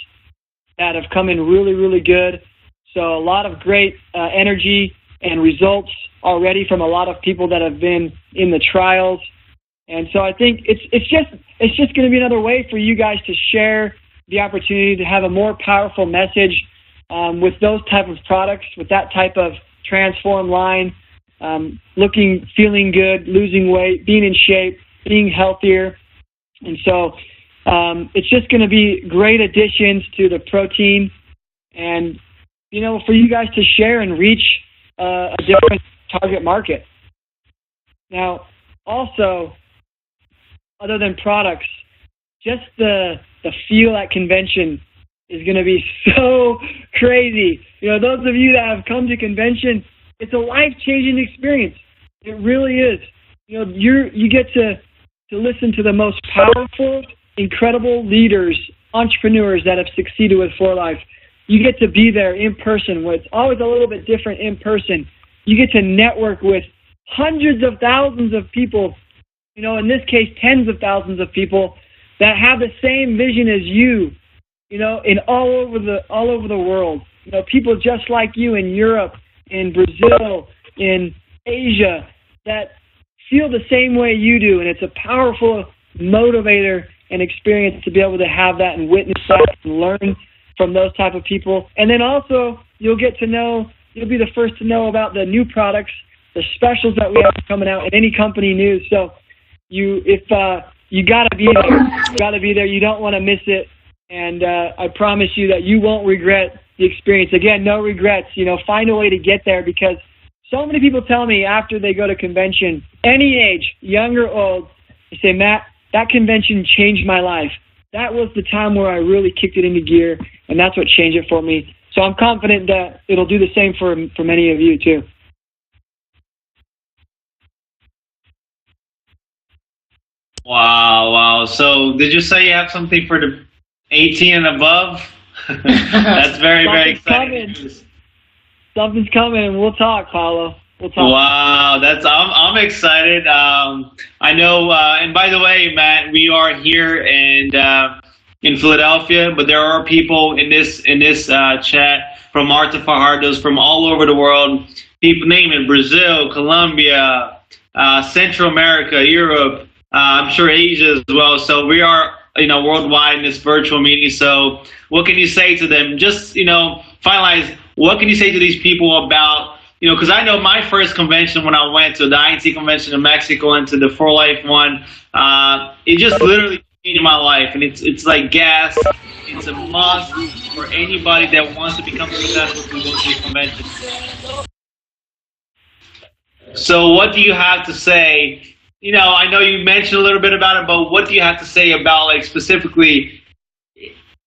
that have come in really, really good. So a lot of great energy and results already from a lot of people that have been in the trials. And so I think it's just going to be another way for you guys to share the opportunity to have a more powerful message with those type of products, with that type of transform line, looking, feeling good, losing weight, being in shape, being healthier. And so it's just going to be great additions to the protein and, you know, for you guys to share and reach a different target market. Now, also, other than products, just the feel at convention is going to be so crazy. You know, those of you that have come to convention, it's a life-changing experience. It really is. You know, you get to listen to the most powerful, incredible leaders, entrepreneurs that have succeeded with For Life. You get to be there in person, where it's always a little bit different in person. You get to network with hundreds of thousands of people, you know, in this case, tens of thousands of people that have the same vision as you, you know, in all over the world. You know, people just like you in Europe, in Brazil, in Asia, that feel the same way you do, and it's a powerful motivator and experience to be able to have that and witness that and learn from those type of people. And then also you'll be the first to know about the new products, the specials that we have coming out in any company news. So you gotta be there. You don't want to miss it. And I promise you that you won't regret the experience. Again, no regrets. You know, find a way to get there, because so many people tell me after they go to convention, any age, young or old, they say, Matt, that convention changed my life. That was the time where I really kicked it into gear, and that's what changed it for me. So I'm confident that it'll do the same for many of you too. Wow. So did you say you have something for the 18 and above? That's very, very exciting. Something's coming, and we'll talk, Paulo. We'll talk. Wow, I'm excited. I know, and by the way, Matt, we are here in Philadelphia, but there are people in this chat from Marta Fajardo's from all over the world. People name it: Brazil, Colombia, Central America, Europe. I'm sure Asia as well. So we are, you know, worldwide in this virtual meeting. So what can you say to them? Just, you know, finalize. What can you say to these people about, you know, because I know my first convention when I went to the INT convention in Mexico and to the For Life one, it just literally changed my life. And it's like gas. It's a must for anybody that wants to become successful to go to a convention. So what do you have to say? You know, I know you mentioned a little bit about it, but what do you have to say about, like, specifically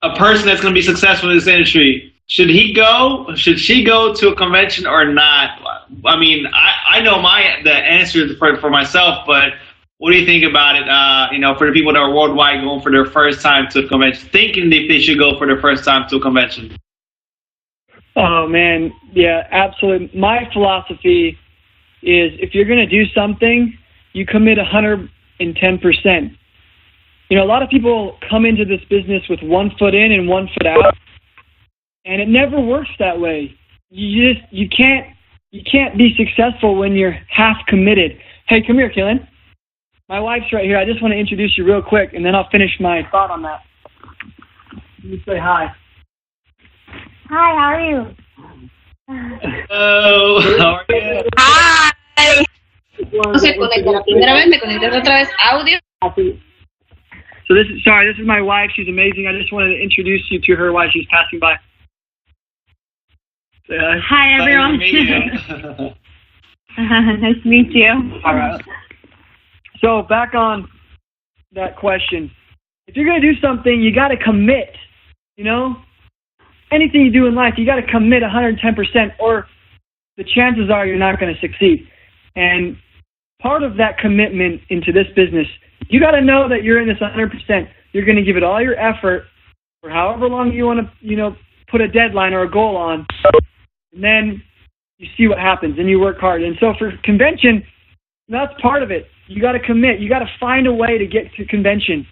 a person that's going to be successful in this industry? Should she go to a convention or not? I mean, I know the answer for myself, but what do you think about it? You know, for the people that are worldwide going for their first time to a convention, thinking if they should go for their first time to a convention. Oh man, yeah, absolutely. My philosophy is if you're going to do something, you commit 110%. You know, a lot of people come into this business with one foot in and one foot out, and it never works that way. You can't be successful when you're half committed. Hey, come here, Killen. My wife's right here. I just want to introduce you real quick, and then I'll finish my thought on that. Let me say hi. Hi, how are you? Hello, how are you? Hi. No se conecta la primera vez, me conecté otra vez audio. So this is my wife. She's amazing. I just wanted to introduce you to her while she's passing by. Hi, everyone. Nice to meet you. All right. So back on that question. If you're going to do something, you got to commit, you know? Anything you do in life, you got to commit 110%, or the chances are you're not going to succeed. And part of that commitment into this business, you got to know that you're in this 100%. You're going to give it all your effort for however long you want to, put a deadline or a goal on. And then you see what happens, and you work hard. And so for convention, that's part of it. You got to commit. You got to find a way to get to convention,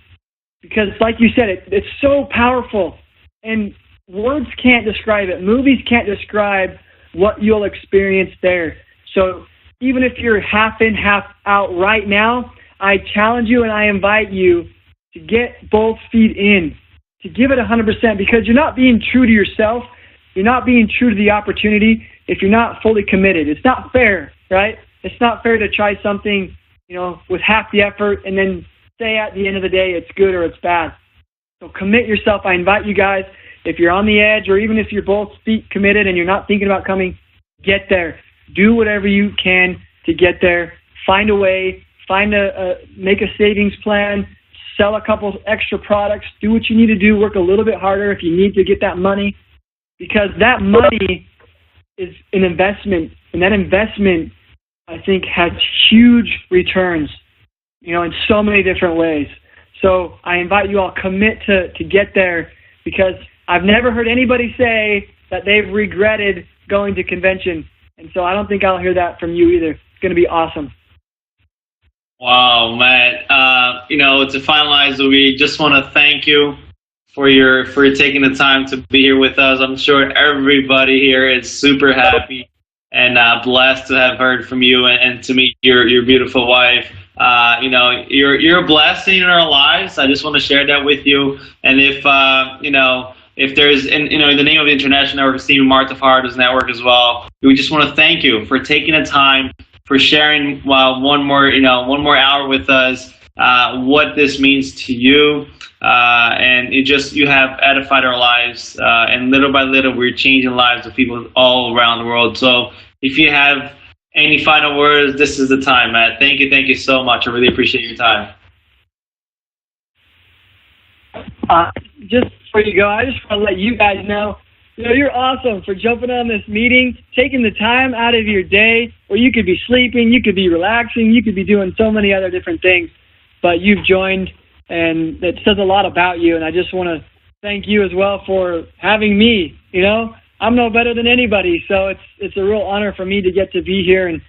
because, like you said, it's so powerful, and words can't describe it. Movies can't describe what you'll experience there. So even if you're half in, half out right now, I challenge you and I invite you to get both feet in, to give it 100%, because you're not being true to yourself. You're not being true to the opportunity if you're not fully committed. It's not fair, right? It's not fair to try something, with half the effort and then say at the end of the day it's good or it's bad. So commit yourself. I invite you guys, if you're on the edge, or even if you're both feet committed and you're not thinking about coming, get there. Do whatever you can to get there. Find a way. Make a savings plan. Sell a couple extra products. Do what you need to do. Work a little bit harder if you need to get that money, because that money is an investment, and that investment, I think, has huge returns, in so many different ways. So I invite you all, commit to get there, because I've never heard anybody say that they've regretted going to convention. And so I don't think I'll hear that from you either. It's going to be awesome. Wow, Matt. To finalize, we just want to thank you for taking the time to be here with us. I'm sure everybody here is super happy and blessed to have heard from you and to meet your beautiful wife. You're a blessing in our lives. I just want to share that with you. And if there's, in the name of the International Network of Steam and Martha Farder's network as well, we just want to thank you for taking the time, for sharing one more hour with us, what this means to you. And you have edified our lives, and little by little we're changing lives of people all around the world. So if you have any final words, this is the time, Matt. Thank you so much. I really appreciate your time. Just before you go, I just want to let you guys know, you're awesome for jumping on this meeting, taking the time out of your day where you could be sleeping, you could be relaxing, you could be doing so many other different things, but you've joined, and it says a lot about you. And I just want to thank you as well for having me. I'm no better than anybody, so it's a real honor for me to get to be here and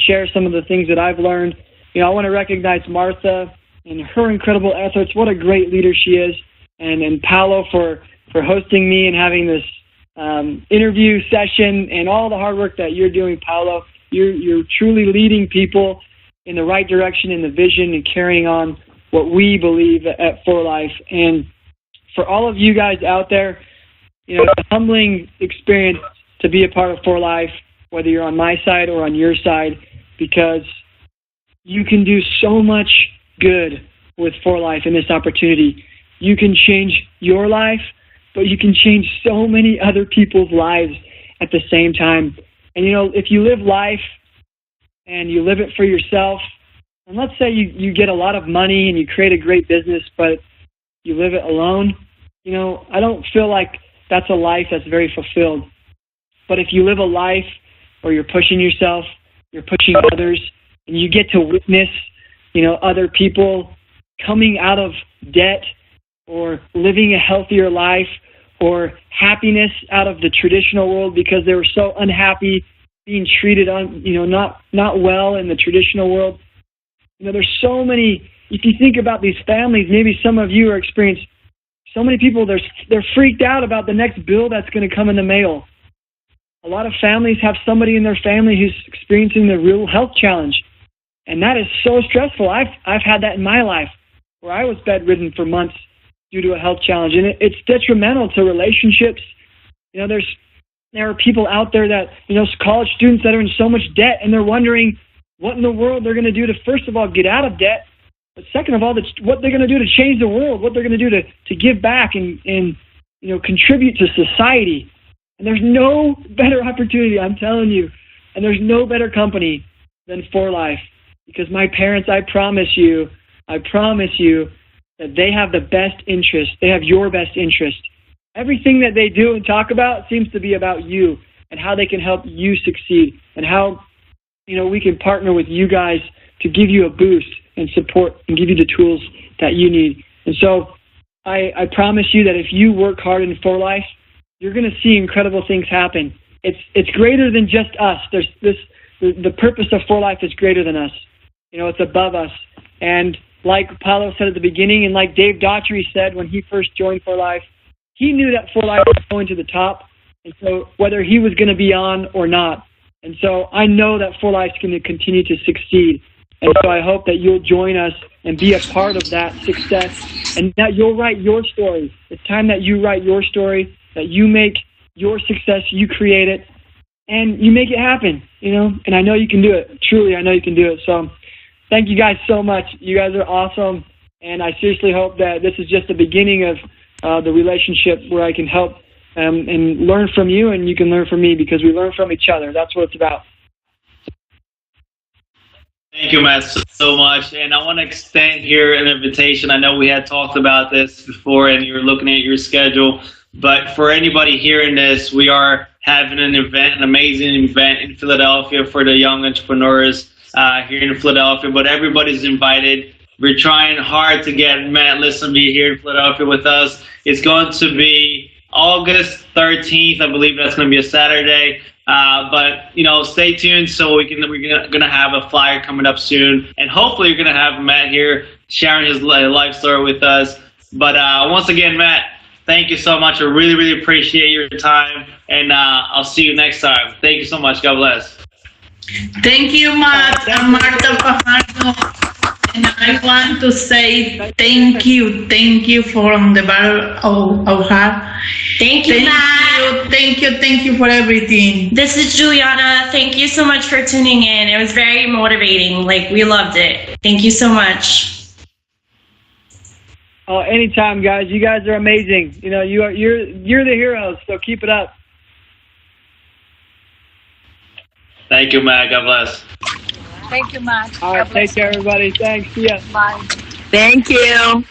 share some of the things that I've learned. I want to recognize Martha and her incredible efforts. What a great leader she is, and Paolo for hosting me and having this interview session, and all the hard work that you're doing, Paolo. You're truly leading people in the right direction in the vision and carrying on what we believe at For Life. And for all of you guys out there, it's a humbling experience to be a part of For Life, whether you're on my side or on your side, because you can do so much good with For Life in this opportunity. You can change your life, but you can change so many other people's lives at the same time. And, if you live life and you live it for yourself, and let's say you get a lot of money and you create a great business, but you live it alone, I don't feel like that's a life that's very fulfilled. But if you live a life where you're pushing yourself, you're pushing others, and you get to witness, other people coming out of debt, or living a healthier life, or happiness out of the traditional world because they were so unhappy being treated not well in the traditional world. There's so many. If you think about these families, maybe some of you are experiencing so many people, they're freaked out about the next bill that's going to come in the mail. A lot of families have somebody in their family who's experiencing the real health challenge, and that is so stressful. I've had that in my life, where I was bedridden for months due to a health challenge, and it's detrimental to relationships. There are people out there that, college students that are in so much debt, and they're wondering what in the world they're going to do to, first of all, get out of debt, but second of all, what they're going to do to change the world, what they're going to do to give back and contribute to society. And there's no better opportunity, I'm telling you, and there's no better company than For Life, because my parents, I promise you that they have the best interest. They have your best interest. Everything that they do and talk about seems to be about you and how they can help you succeed, and how we can partner with you guys to give you a boost and support and give you the tools that you need. And so I promise you that if you work hard in For Life, you're going to see incredible things happen. It's greater than just us. The purpose of For Life is greater than us. It's above us. And like Paulo said at the beginning, and like Dave Daughtry said when he first joined For Life, he knew that For Life was going to the top, and so whether he was going to be on or not. And so I know that For Life is going to continue to succeed. And so I hope that you'll join us and be a part of that success, and that you'll write your story. It's time that you write your story, that you make your success, you create it, and you make it happen, and I know you can do it. Truly, I know you can do it. So thank you guys so much. You guys are awesome, and I seriously hope that this is just the beginning of the relationship where I can help and learn from you, and you can learn from me, because we learn from each other. That's what it's about. Thank you, Matt, so much. And I want to extend here an invitation. I know we had talked about this before, and you were looking at your schedule. But for anybody hearing this, we are having an amazing event in Philadelphia for the young entrepreneurs here in Philadelphia. But everybody's invited. We're trying hard to get Matt Lisonbee here in Philadelphia with us. It's going to be August 13th. I believe that's going to be a Saturday. But stay tuned. So we're gonna have a flyer coming up soon, and hopefully you're gonna have Matt here sharing his life story with us. But once again, Matt, thank you so much. I really, really appreciate your time, and I'll see you next time. Thank you so much. God bless. Thank you, Matt. I'm Marta Fajardo, and I want to say thank you from the bottom of our heart. Thank you, Matt. Thank you for everything. This is Juliana. Thank you so much for tuning in. It was very motivating. We loved it. Thank you so much. Oh, anytime, guys. You guys are amazing. You're the heroes. So keep it up. Thank you, Matt. God bless. Thank you, Matt. All right, take care, everybody. Thanks. See ya. Bye. Thank you.